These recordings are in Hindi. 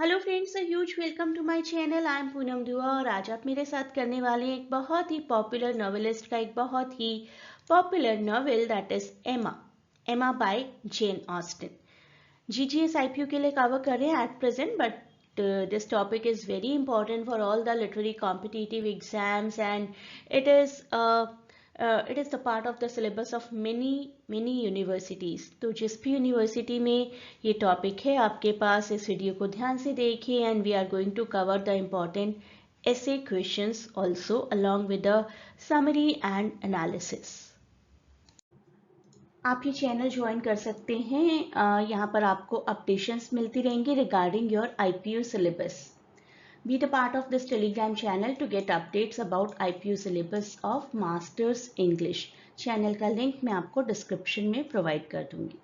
Hello friends, huge welcome to my channel. I am Poonam Dua और आज आप मेरे साथ करने वाले हैं एक बहुत ही पॉपुलर नॉवेलिस्ट का एक बहुत ही popular novel that is Emma. Emma by Jane Austen. GGS IPU के लिए कवर कर रहे हैं at present, but this topic is very important for all the literary competitive exams, and it is the part of the syllabus of many universities. तो जिस भी यूनिवर्सिटी में ये टॉपिक है आपके पास, इस वीडियो को ध्यान से देखिए and we are going to cover the important essay questions also along with the summary and analysis. आप ये चैनल ज्वाइन कर सकते हैं। यहाँ पर आपको अपडेशंस मिलती रहेंगी regarding your IPU syllabus. Be the part of this Telegram channel to get updates about IPU syllabus of masters English. Channel का लिंक मैं आपको डिस्क्रिप्शन में प्रोवाइड कर दूंगी।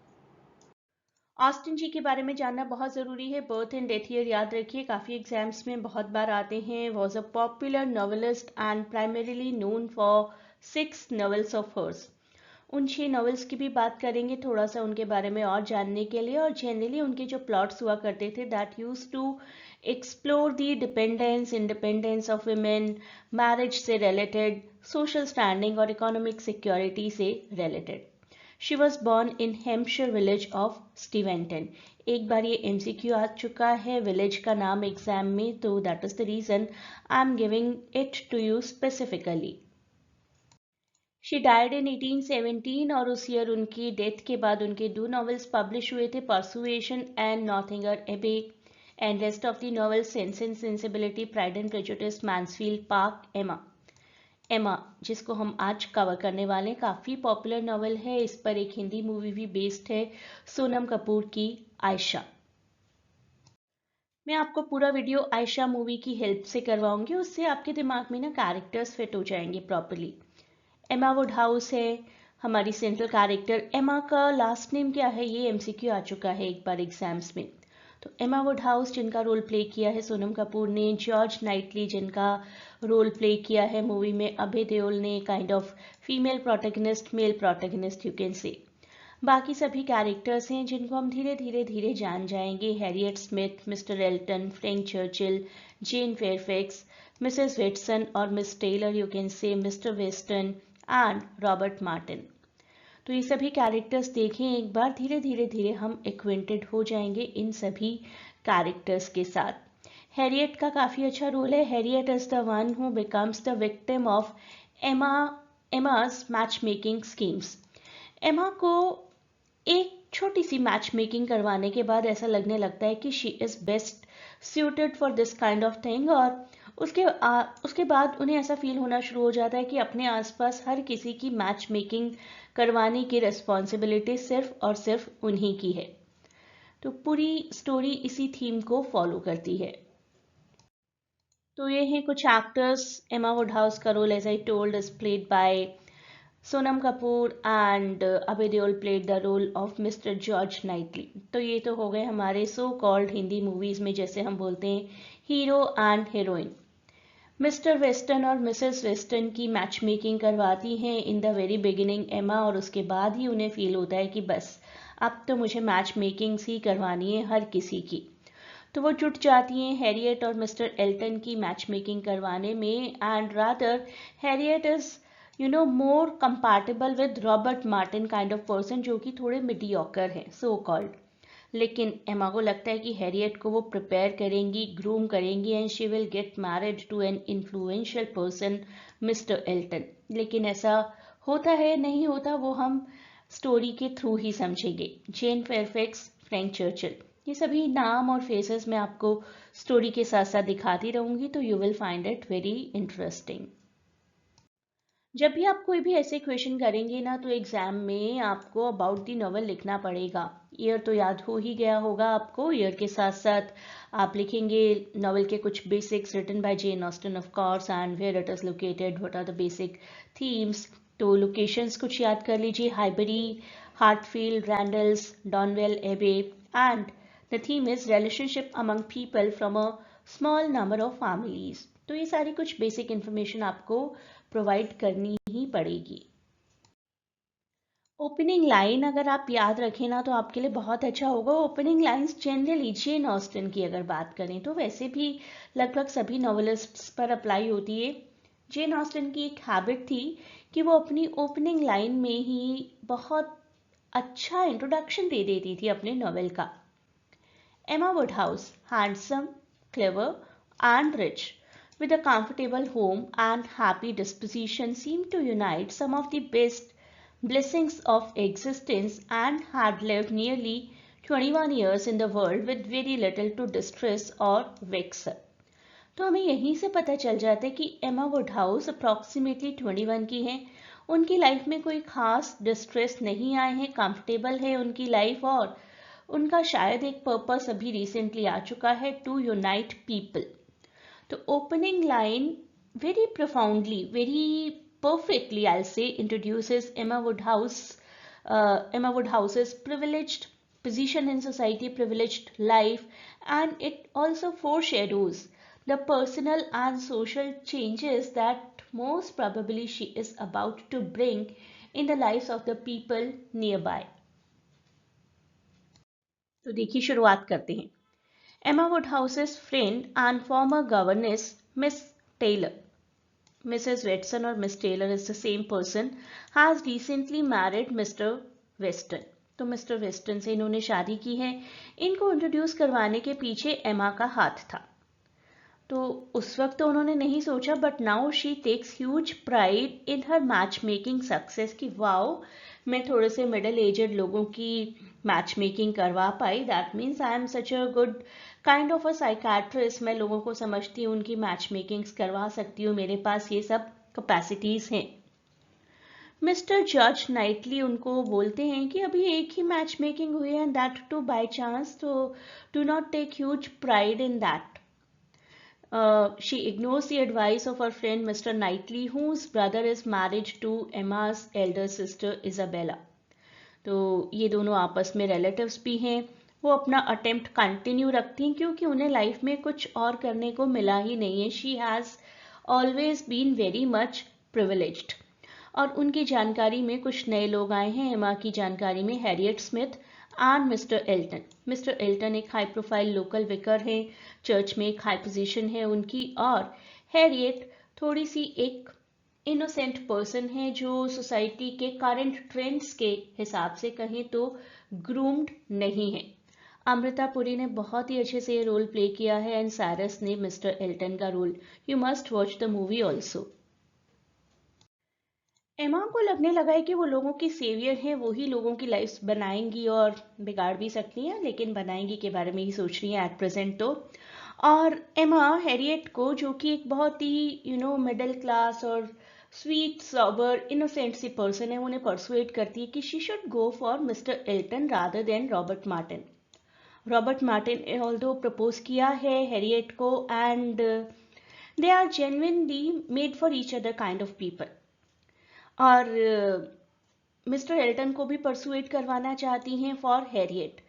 ऑस्टिन जी के बारे में जानना बहुत ज़रूरी है। बर्थ एंड डेथ ईयर याद रखिए, काफ़ी एग्जाम्स में बहुत बार आते हैं। Was a popular novelist and primarily known for 6 novels of hers. उन 6 नॉवेल्स की भी बात करेंगे थोड़ा सा उनके बारे में और जानने के लिए। और जनरली उनके जो प्लॉट्स हुआ करते थे that used to explore the dependence independence of women, marriage से रिलेटेड, सोशल स्टैंडिंग और इकोनॉमिक सिक्योरिटी से related. She was born in Hampshire village of Steventon. एक बार ये एमसीक्यू आ चुका है विलेज का नाम एग्जाम में, तो that is the reason I am giving it to you specifically. She died in 1817 और उस ईयर उनकी डेथ के बाद उनके 2 नॉवेल्स पब्लिश हुए थे, परसुएशन एंड नॉर्थिंगर एबे, and rest of the novels sense and sensibility, pride and prejudice, Mansfield park, एमा। एमा जिसको हम आज कवर करने वाले हैं, काफ़ी पॉपुलर नॉवेल है। इस पर एक हिंदी मूवी भी बेस्ड है, सोनम कपूर की आयशा। मैं आपको पूरा वीडियो आयशा मूवी की हेल्प से करवाऊंगी, उससे आपके दिमाग में ना कैरेक्टर्स फिट हो जाएंगे प्रॉपरली। एमा वुडहाउस है हमारी सेंट्रल कैरेक्टर। एमा का लास्ट नेम क्या है ये एमसीक्यू आ चुका है एक बार एग्जाम्स में। तो एमा वुडहाउस जिनका रोल प्ले किया है सोनम कपूर ने, जॉर्ज नाइटली जिनका रोल प्ले किया है मूवी में अभय देओल ने, kind of female protagonist, male protagonist you can से। बाकी सभी कैरेक्टर्स हैं जिनको हम धीरे धीरे धीरे जान जाएंगे। Harriet Smith, Mr Elton, Frank Churchill, Jane Fairfax, Mrs वेटसन और Miss Taylor you can say, Mr Weston and Robert Martin. तो ये सभी कैरेक्टर्स देखें एक बार, धीरे धीरे धीरे हम एक्वेंटेड हो जाएंगे इन सभी कैरेक्टर्स के साथ। हैरियट का काफ़ी अच्छा रोल है। Harriet is the one who becomes the victim of Emma's match making schemes. Emma को एक छोटी सी मैच मेकिंग करवाने के बाद ऐसा लगने लगता है कि she is best suited for this kind of thing, और उसके बाद उन्हें ऐसा फील होना शुरू हो जाता है कि अपने आसपास हर किसी की मैच मेकिंग करवाने की रिस्पॉन्सिबिलिटी सिर्फ और सिर्फ उन्हीं की है। तो पूरी स्टोरी इसी थीम को फॉलो करती है। तो ये हैं कुछ एक्टर्स। एमा वुडहाउस का role as I told is played by Sonam Kapoor and Abhay Deol played the role of mister George Knightley. तो ये तो हो गए हमारे सो कॉल्ड हिंदी मूवीज में जैसे हम बोलते हैं hero and heroine. Mister western और मिसेस वेस्टन की मैच मेकिंग करवाती हैं इन द वेरी बिगिनिंग एमा, और उसके बाद ही उन्हें फील होता है कि बस अब तो मुझे मैच मेकिंग ही करवानी है हर किसी की। तो वो जुट जाती हैं हैरियट और मिस्टर एल्टन की मैच मेकिंग करवाने में, and rather Harriet is more compatible with Robert Martin kind of person, जो कि थोड़े मीडियोकर हैं सो कॉल्ड। लेकिन एमा को लगता है कि हैरियट को वो प्रिपेयर करेंगी, ग्रूम करेंगी and she will get married to an influential person mister Elton. लेकिन ऐसा होता है नहीं होता वो हम स्टोरी के थ्रू ही समझेंगे। जेन फेयरफैक्स, फ्रैंक चर्चिल, ये सभी नाम और फेसेस मैं आपको स्टोरी के साथ साथ दिखाती रहूंगी, तो you will find it very interesting. जब भी आप कोई भी ऐसे क्वेश्चन करेंगे ना, तो एग्जाम में आपको अबाउट दी नॉवल लिखना पड़ेगा। ईयर तो याद हो ही गया होगा आपको, ईयर के साथ साथ आप लिखेंगे नॉवल के कुछ basics written by Jane Austen of course, and where it is located, what are the basic themes. तो लोकेशंस कुछ याद कर लीजिए, Highbury, Hartfield, Randalls, Donwell Abbey, and the theme is relationship among people from a small number of families. तो ये सारी कुछ बेसिक इंफॉर्मेशन आपको प्रोवाइड करनी ही पड़ेगी। ओपनिंग लाइन अगर आप याद रखें ना तो आपके लिए बहुत अच्छा होगा। Opening lines generally Jane Austen की अगर बात करें तो वैसे भी लगभग सभी नॉवेलिस्ट्स पर अप्लाई होती है। जेन ऑस्टन की एक हैबिट थी कि वो अपनी ओपनिंग लाइन में ही बहुत अच्छा इंट्रोडक्शन दे देती थी अपने नॉवेल का। Emma Woodhouse, handsome, clever, and rich, with a comfortable home and happy disposition, seemed to unite some of the best blessings of existence and had lived nearly 21 years in the world with very little to distress or vex her. तो हमें यहीं से पता चल जाता है कि एमा वुडहाउस अप्रॉक्सीमेटली 21 की हैं। उनकी लाइफ में कोई खास डिस्ट्रेस नहीं आए हैं, कंफर्टेबल है उनकी लाइफ, और उनका शायद एक पर्पस अभी रिसेंटली आ चुका है, टू यूनाइट पीपल। तो opening line very profoundly, very perfectly, I'll say, introduces Emma Woodhouse's privileged position in society, privileged life, and it also foreshadows the personal and social changes that most probably she is about to bring in the lives of the people nearby. तो देखिए शुरुआत करते हैं। Emma Woodhouse's friend and former governess, Miss Taylor, Mrs. Watson or Miss Taylor is the same person, has recently married Mr. Weston. तो मिस्टर वेस्टन से इन्होंने शादी की है। इनको इंट्रोड्यूस करवाने के पीछे एमा का हाथ था। तो उस वक्त तो उन्होंने नहीं सोचा, but now she takes huge pride in her match making success कि वाओ, मैं थोड़े से मिडिल एजेड लोगों की मैच मेकिंग करवा पाई। That means I am such a good kind of a psychiatrist, मैं लोगों को समझती हूँ, उनकी मैच मेकिंग्स करवा सकती हूँ, मेरे पास ये सब कैपेसिटीज़ हैं। मिस्टर जॉर्ज नाइटली उनको बोलते हैं कि अभी एक ही मैच मेकिंग हुई है, and that too by chance, तो do not take huge pride in that. She ignores the advice of her friend Mr. Knightley, whose brother is married to Emma's elder sister Isabella. तो ये दोनों आपस में रिलेटिव्स भी हैं। वो अपना अटेम्प्ट कंटिन्यू रखती हैं क्योंकि उन्हें लाइफ में कुछ और करने को मिला ही नहीं है। She has always been very much privileged. और उनकी जानकारी में कुछ नए लोग आए हैं। एमा की जानकारी में Harriet Smith and mister Elton. Mister Elton एक हाई प्रोफाइल लोकल विकर हैं, चर्च में एक हाई पोजीशन है उनकी, और हैरियट थोड़ी सी एक इनोसेंट पर्सन है जो सोसाइटी के करंट ट्रेंड्स के हिसाब से कहें तो ग्रूम्ड नहीं है। अमृता पुरी ने बहुत ही अच्छे से ये रोल प्ले किया है, एंड सारस ने मिस्टर एल्टन का role. You must watch the movie also. Emma को लगने लगा है कि वो लोगों की सेवियर हैं, वो ही लोगों की लाइफ बनाएंगी और बिगाड़ भी सकती हैं, लेकिन बनाएंगी के बारे में ही सोच रही हैं एट प्रेजेंट तो। और एमा हैरियट को, जो कि एक बहुत ही मिडिल क्लास और स्वीट सॉबर इनोसेंट सी पर्सन है, उन्हें परसुएट करती है कि she should go for mister Elton rather than Robert Martin. Robert Martin although propose किया है हैरियट को, and they are genuinely made for each other kind of people. और मिस्टर एल्टन को भी परसुएट करवाना चाहती हैं फॉर हैरियट।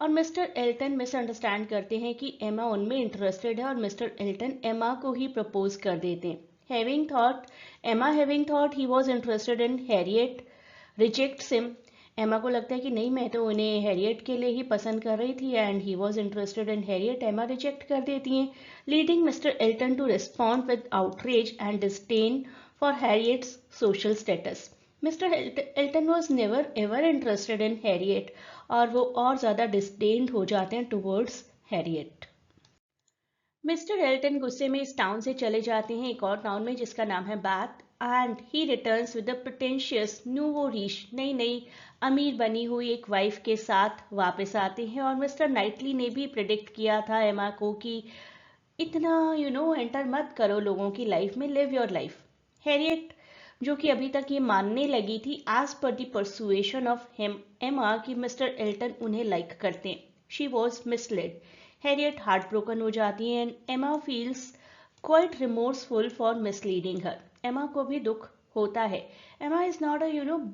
और मिस्टर एल्टन मिसअंडरस्टैंड करते हैं कि एमा उनमें इंटरेस्टेड है, और मिस्टर एल्टन एमा को ही प्रपोज कर देते हैं। Having thought he was interested in Harriet rejects him. एमा को लगता है कि नहीं, मैं तो उन्हें हैरियट के लिए ही पसंद कर रही थी, and he was interested in Harriet. Emma reject कर देती हैं, leading mister Elton to respond with outrage and disdain for Harriet's social status. Mr. Elton was never ever interested in Harriet, और वो और ज़्यादा डिस्डेन्ड हो जाते हैं टुवर्ड्स हैरियट। मिस्टर एल्टन गुस्से में इस टाउन से चले जाते हैं एक और टाउन में जिसका नाम है Bath, and he returns with a pretentious nouveau riche, नई नई अमीर बनी हुई एक वाइफ के साथ वापस आते हैं। और मिस्टर नाइटली ने भी प्रिडिक्ट किया था एमा को कि इतना एंटर मत करो लोगों की लाइफ में, लिव योर लाइफ। हैरियट, जो कि अभी तक ये मानने लगी थी as per the persuasion of him एमा कि मिस्टर एल्टन उन्हें लाइक करते हैं, she was misled. Harriet heart broken हो जाती है, एंड एमा feels quite remorseful for misleading हर। एमा को भी दुख होता है। एमा is not a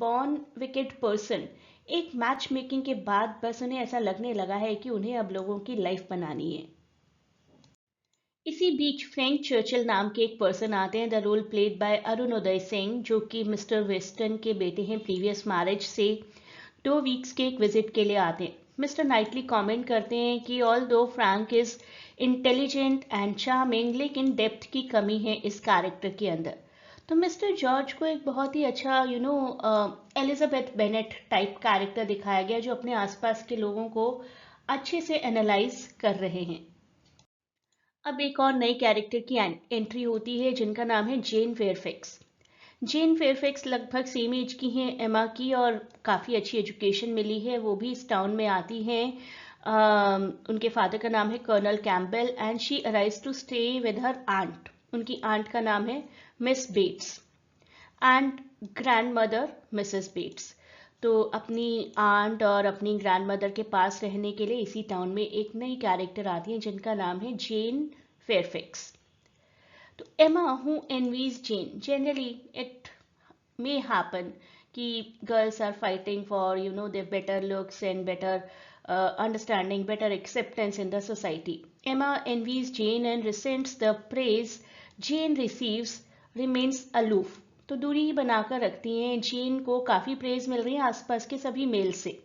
born wicked person. एक मैच मेकिंग के बाद बस उन्हें ऐसा लगने लगा है कि उन्हें अब लोगों की लाइफ बनानी है। इसी बीच फ्रैंक चर्चिल नाम के एक पर्सन आते हैं, the role played by Arunoday Singh, जो कि मिस्टर वेस्टन के बेटे हैं प्रीवियस मैरिज से। 2 वीक्स के एक विजिट के लिए आते हैं। मिस्टर नाइटली कमेंट करते हैं कि ऑल दो Frank is intelligent and charming, लेकिन डेप्थ की कमी है इस कैरेक्टर के अंदर। तो मिस्टर जॉर्ज को एक बहुत ही अच्छा एलिजाबेथ बेनेट टाइप कैरेक्टर दिखाया गया, जो अपने आसपास के लोगों को अच्छे से एनालाइज कर रहे हैं। अब एक और नई कैरेक्टर की एंट्री होती है, जिनका नाम है जेन फेयरफैक्स। जेन फेयरफैक्स लगभग सेम एज की हैं एमा की, और काफ़ी अच्छी एजुकेशन मिली है। वो भी इस टाउन में आती हैं। उनके फादर का नाम है colonel Campbell, and she arrives to stay with her aunt. उनकी आंट का नाम है miss Bates, and grandmother Mrs Bates. तो अपनी आंट और अपनी ग्रैंड मदर के पास रहने के लिए इसी टाउन में एक नई कैरेक्टर आती है, जिनका नाम है जेन फेयरफैक्स। तो Emma who envies Jane, generally it may happen कि girls are fighting for their better looks and better understanding, better acceptance in the society. Emma envies Jane and resents the praise Jane receives, remains aloof. तो दूरी ही बनाकर रखती हैं। जेन को काफ़ी प्रेज मिल रही है आसपास के सभी मेल से।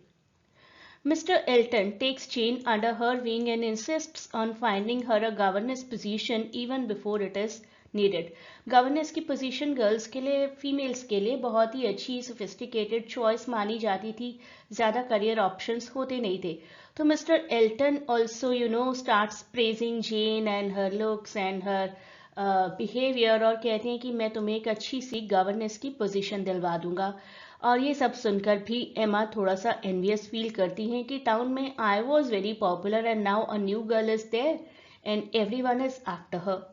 Mr. Elton takes Jane under her wing and insists on finding her a governess position even before it is needed. Governance की पोजीशन गर्ल्स के लिए, फीमेल्स के लिए बहुत ही अच्छी सोफिस्टिकेटेड चॉइस मानी जाती थी। ज़्यादा करियर ऑप्शंस होते नहीं थे। तो mister Elton also starts praising Jane and her looks and her behaviour, और कहते हैं कि मैं तुम्हें एक अच्छी सी गवर्नेंस की पोजीशन दिलवा दूंगा। और ये सब सुनकर भी एमा थोड़ा सा एनवियस फील करती हैं कि टाउन में I was very popular and now a new girl is there and everyone is after her.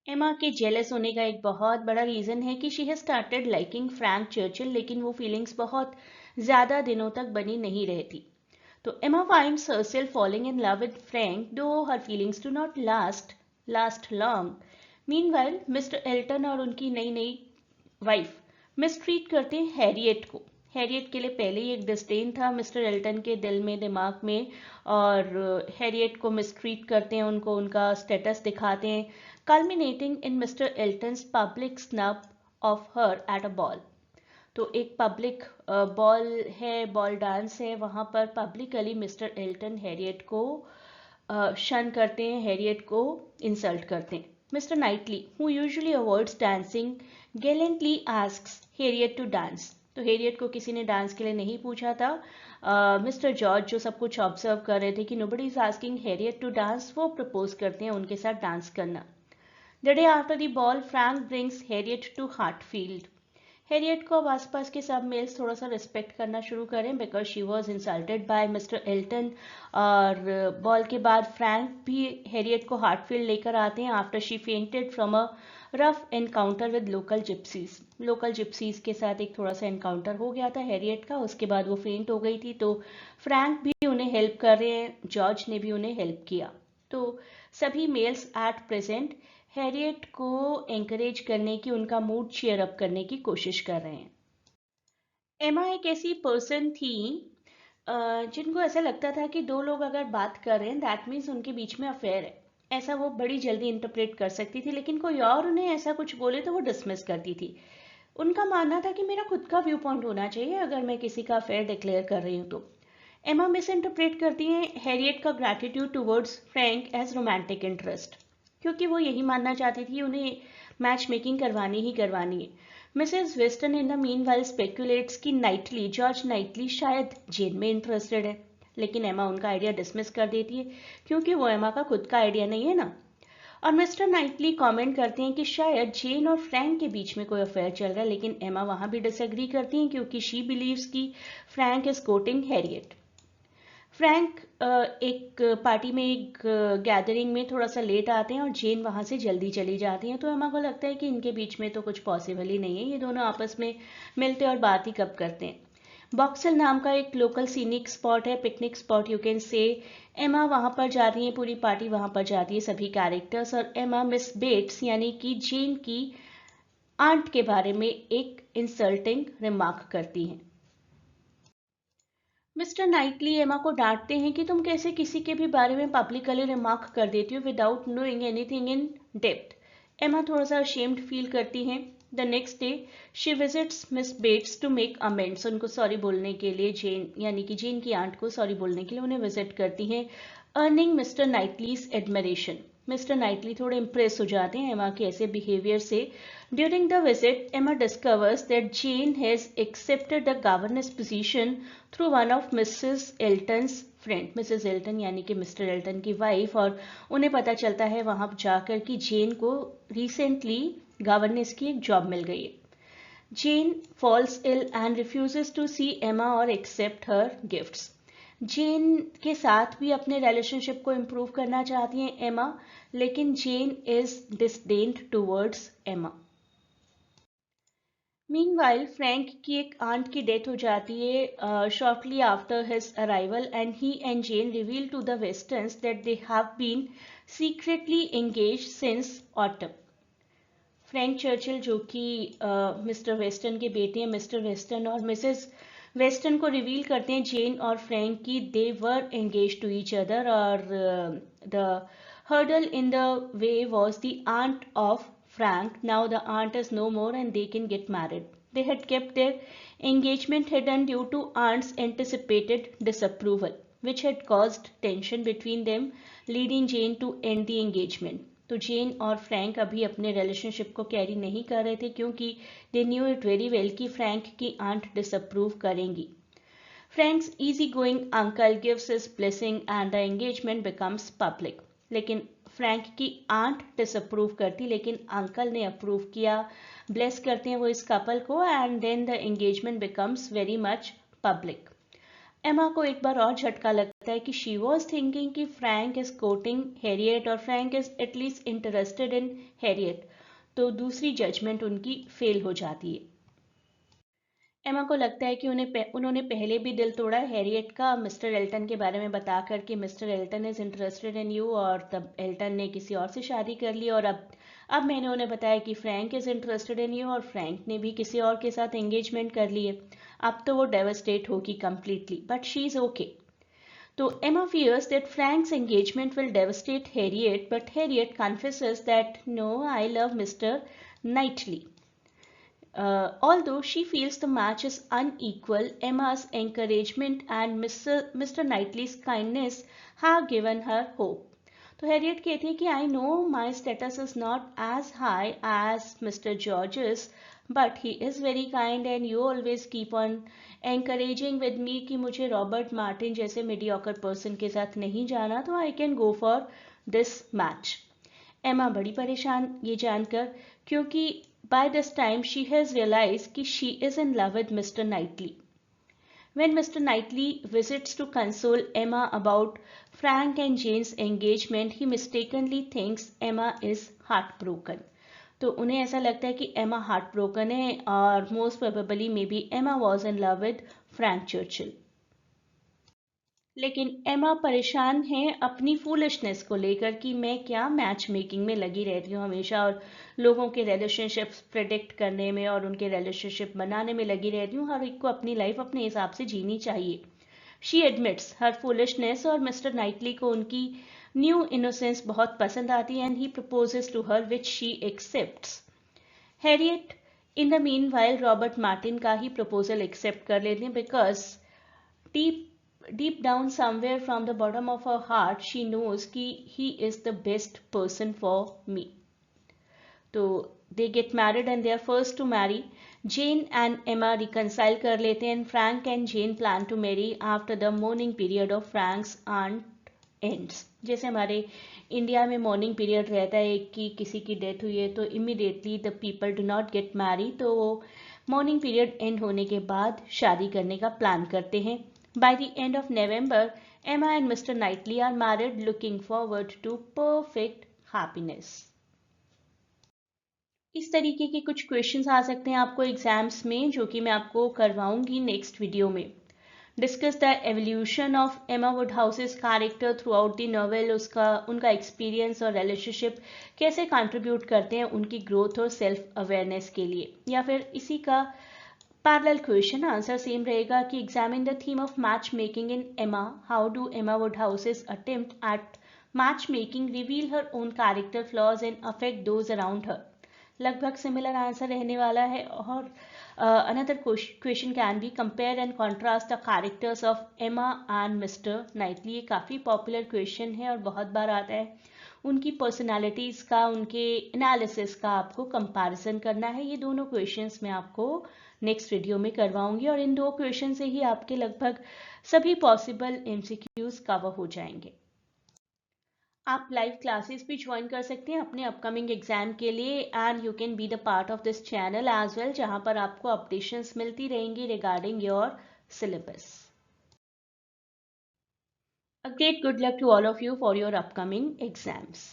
Emma के जेलस होने का एक बहुत बड़ा रीजन है कि she has started liking Frank Churchill, लेकिन वो फीलिंग्स बहुत ज्यादा दिनों तक बनी नहीं रहती। तो Emma finds herself falling in love with Frank, though her feelings do not last long. Meanwhile Mr Elton और उनकी नई नई वाइफ मिसट्रीट करते हैं हैरियट को। हैरियट के लिए पहले ही एक डिस्डेन था मिस्टर एल्टन के दिल में, दिमाग में, और हैरियट को मिसट्रीट करते हैं, उनको उनका स्टेटस दिखाते हैं, culminating in Mr. Elton's public snub of her at a ball. तो एक पब्लिक बॉल है, बॉल डांस है, वहाँ पर पब्लिकली मिस्टर एल्टन हैरियट को शन करते हैं, हैरियट को इंसल्ट करते हैं। Mr Knightley who usually avoids dancing gallantly asks Harriet to dance. तो हैरियट को किसी ने डांस के लिए नहीं पूछा था। मिस्टर जॉर्ज जो सब कुछ ऑब्जर्व कर रहे थे कि nobody is asking Harriet to dance, वो प्रपोज करते हैं उनके साथ डांस करना। The day after the ball, Frank brings Harriet to Hartfield. Harriet को अब आसपास के सब मेल्स थोड़ा सा रिस्पेक्ट करना शुरू करें, because she was insulted by mister Elton. और बॉल के बाद फ्रैंक भी हैरियट को हार्टफील्ड लेकर आते हैं after she fainted from a rough encounter with local gypsies. Local gypsies के साथ एक थोड़ा सा एनकाउंटर हो गया था हैरियट का, उसके बाद वो फेंट हो गई थी। तो फ्रैंक भी उन्हें हेल्प कर रहे हैं, जॉर्ज ने भी उन्हें हेल्प किया। तो सभी मेल्स एट प्रेजेंट हैरियट को एंकरेज करने की, उनका मूड चीयर अप करने की कोशिश कर रहे हैं। एमा एक ऐसी पर्सन थी जिनको ऐसा लगता था कि दो लोग अगर बात कर रहे हैं दैट मीन्स उनके बीच में अफेयर है। ऐसा वो बड़ी जल्दी इंटरप्रेट कर सकती थी, लेकिन कोई और उन्हें ऐसा कुछ बोले तो वो डिसमिस करती थी। उनका मानना था कि मेरा खुद का व्यू पॉइंट होना चाहिए अगर मैं किसी का अफेयर डिक्लेयर कर रही हूँ तो। एमा मिस इंटरप्रेट करती हैं हैरियट का gratitude towards Frank as romantic interest, क्योंकि वो यही मानना चाहती थी उन्हें मैच मेकिंग करवानी ही करवानी है। Mrs Weston in the meanwhile speculates कि नाइटली, जॉर्ज नाइटली शायद जेन में इंटरेस्टेड है, लेकिन एमा उनका आइडिया डिसमिस कर देती है क्योंकि वो एमा का खुद का आइडिया नहीं है ना। और मिस्टर नाइटली कमेंट करते हैं कि शायद जेन और फ्रैंक के बीच में कोई अफेयर चल रहा है, लेकिन एमा वहां भी डिसएग्री करती हैं क्योंकि शी बिलीव्स कि Frank is courting Harriet. Frank एक पार्टी में, एक गैदरिंग में थोड़ा सा लेट आते हैं और जेन वहां से जल्दी चली जाती हैं। तो एमा को लगता है कि इनके बीच में तो कुछ पॉसिबल ही नहीं है, ये दोनों आपस में मिलते और बात ही कब करते हैं। बॉक्सल नाम का एक लोकल सीनिक स्पॉट है, पिकनिक स्पॉट यू कैन से। एमा वहां पर जाती है, पूरी पार्टी वहां पर जाती है, सभी कैरेक्टर्स, और एमा मिस बेट्स यानी कि जेन की आंट के बारे में एक इंसल्टिंग रिमार्क करती हैं। मिस्टर नाइटली एमा को डांटते हैं कि तुम कैसे किसी के भी बारे में पब्लिकली रिमार्क कर देती हो without knowing anything in depth. Emma थोड़ा सा अशेम्ड फील करती हैं। The next day she visits miss Bates to make amends, उनको सॉरी बोलने के लिए, जेन यानी कि जेन की आंट को सॉरी बोलने के लिए उन्हें विजिट करती हैं, earning Mr Knightley's admiration. Mr Knightley थोड़े इम्प्रेस हो जाते हैं एमा के ऐसे बिहेवियर से। During the visit Emma discovers that Jane has accepted the governess position through one of Mrs Elton's friend, Mrs Elton यानी कि मिस्टर एल्टन की वाइफ, और उन्हें पता चलता है वहां जाकर कि जेन को रिसेंटली गवर्नेंस की एक जॉब मिल गई है। Jane falls ill and refuses to see Emma और एक्सेप्ट हर गिफ्ट्स। जेन के साथ भी अपने रिलेशनशिप को इम्प्रूव करना चाहती हैं एमा, लेकिन Jane is disdained towards Emma. Meanwhile Frank की एक आंट की डेथ हो जाती है shortly after his arrival, and he and Jane reveal to the Westerns that they have been secretly engaged since autumn. Frank Churchill जो कि मिस्टर वेस्टर्न के बेटे हैं, मिस्टर वेस्टर्न और मिसेस वेस्टर्न को रिवील करते हैं जेन और फ्रैंक की they were engage to each other, और the hurdle in the way was the aunt of Frank. Now the aunt is no more and they can get married. They had kept their engagement hidden due to aunt's anticipated disapproval, which had caused tension between them, leading Jane to end the engagement. तो जेन और फ्रैंक अभी अपने रिलेशनशिप को कैरी नहीं कर रहे थे क्योंकि they knew it very well कि फ्रैंक की आंट डिसअप्रूव करेंगी। Franks easy going uncle gives his blessing and the engagement becomes public. लेकिन फ्रैंक की आंट डिसअप्रूव करती, लेकिन अंकल ने अप्रूव किया, ब्लेस करते हैं वो इस कपल को, and then the engagement becomes very much public. Emma को एक बार और झटका लगता है कि शी वॉज थिंकिंग कि फ्रैंक इज कोटिंग हैरियट और Frank is at least interested in Harriet, तो दूसरी जजमेंट उनकी फेल हो जाती है। एमा को लगता है कि उन्होंने पहले भी दिल तोड़ा हैरियट का मिस्टर एल्टन के बारे में बताकर कि mister Elton is interested in you, और तब एल्टन ने किसी और से शादी कर ली, और अब मैंने उन्हें बताया कि Frank is interested in you और फ्रैंक ने भी किसी और के साथ एंगेजमेंट कर ली है। अब तो वो डेवस्टेट होगी completely, but she is okay. तो Emma fears that Frank's engagement will devastate Harriet, but Harriet confesses that no, I love Mr. Knightley. Although she feels the match is unequal, Emma's encouragement and Mr. Knightley's kindness have given her hope. तो हैरियट कहती है कि I know my status is not as high as Mr George's, but he is very kind and you always keep on encouraging with me कि मुझे रॉबर्ट मार्टिन जैसे मीडियोकर पर्सन के साथ नहीं जाना, तो I can go for this match. Emma बड़ी परेशान ये जानकर, क्योंकि by this time she has realise कि she is in love with Mr Knightley. When Mr. Knightley visits to console Emma about Frank and Jane's engagement, he mistakenly thinks Emma is heartbroken. तो उन्हें ऐसा लगता है कि एमा हार्ट ब्रोकन है, और मोस्ट प्रोबेबली मे बी एमा was in love with Frank Churchill. लेकिन एमा परेशान है अपनी फूलिशनेस को लेकर कि मैं क्या मैच मेकिंग में लगी रहती हूँ हमेशा, और लोगों के रिलेशनशिप्स प्रेडिक्ट करने में और उनके रिलेशनशिप बनाने में लगी रहती हूँ। हर एक को अपनी लाइफ अपने हिसाब से जीनी चाहिए। शी एडमिट्स हर फूलिशनेस, और मिस्टर नाइटली को उनकी न्यू इनोसेंस बहुत पसंद आती है, and he proposes to her which she accepts. Harriet in the meanwhile Robert Martin का ही प्रपोजल एक्सेप्ट कर लेते हैं, because deep down somewhere from the bottom of her heart she knows कि he is the best person for me. तो they get married and they are first to marry. Jane and Emma reconcile कर लेते हैं, and Frank and Jane plan to marry after the mourning period of Frank's aunt ends. जैसे हमारे इंडिया में मॉर्निंग पीरियड रहता है कि किसी की डेथ हुई है तो immediately the people do not gate Mary, तो मॉर्निंग पीरियड एंड होने के बाद शादी करने का प्लान करते हैं। By the end of November, Emma and Mr. Knightley are married, looking forward to perfect happiness. इस तरीके के कुछ क्वेश्चंस आ सकते हैं आपको एग्जाम्स में, जो कि मैं आपको करवाऊंगी नेक्स्ट वीडियो में। Discuss the evolution of Emma Woodhouse's character throughout the novel, उनका एक्सपीरियंस और रिलेशनशिप कैसे कंट्रीब्यूट करते हैं उनकी ग्रोथ और सेल्फ अवेयरनेस के लिए, या फिर इसी का पैरेलल क्वेश्चन, आंसर सेम रहेगा कि examine the theme of matchmaking in Emma, how do Emma Woodhouse's attempt at matchmaking reveal her own character flaws and affect those around her. लगभग सिमिलर आंसर रहने वाला है। और another question can be compare and contrast the characters of Emma and mister Knightley. ये काफ़ी पॉपुलर क्वेश्चन है और बहुत बार आता है। उनकी पर्सनालिटीज़ का, उनके एनालिसिस का आपको कंपैरिजन करना है। ये दोनों क्वेश्चंस मैं आपको नेक्स्ट वीडियो में करवाऊंगी और इन 2 क्वेश्चन से ही आपके लगभग सभी पॉसिबल एमसीक्यूज कवर हो जाएंगे। आप लाइव क्लासेस भी ज्वाइन कर सकते हैं अपने अपकमिंग एग्जाम के लिए, and you can be the part of this channel as well, जहां पर आपको अपडेशंस मिलती रहेंगी regarding your syllabus. A great good luck to all of you for your upcoming exams.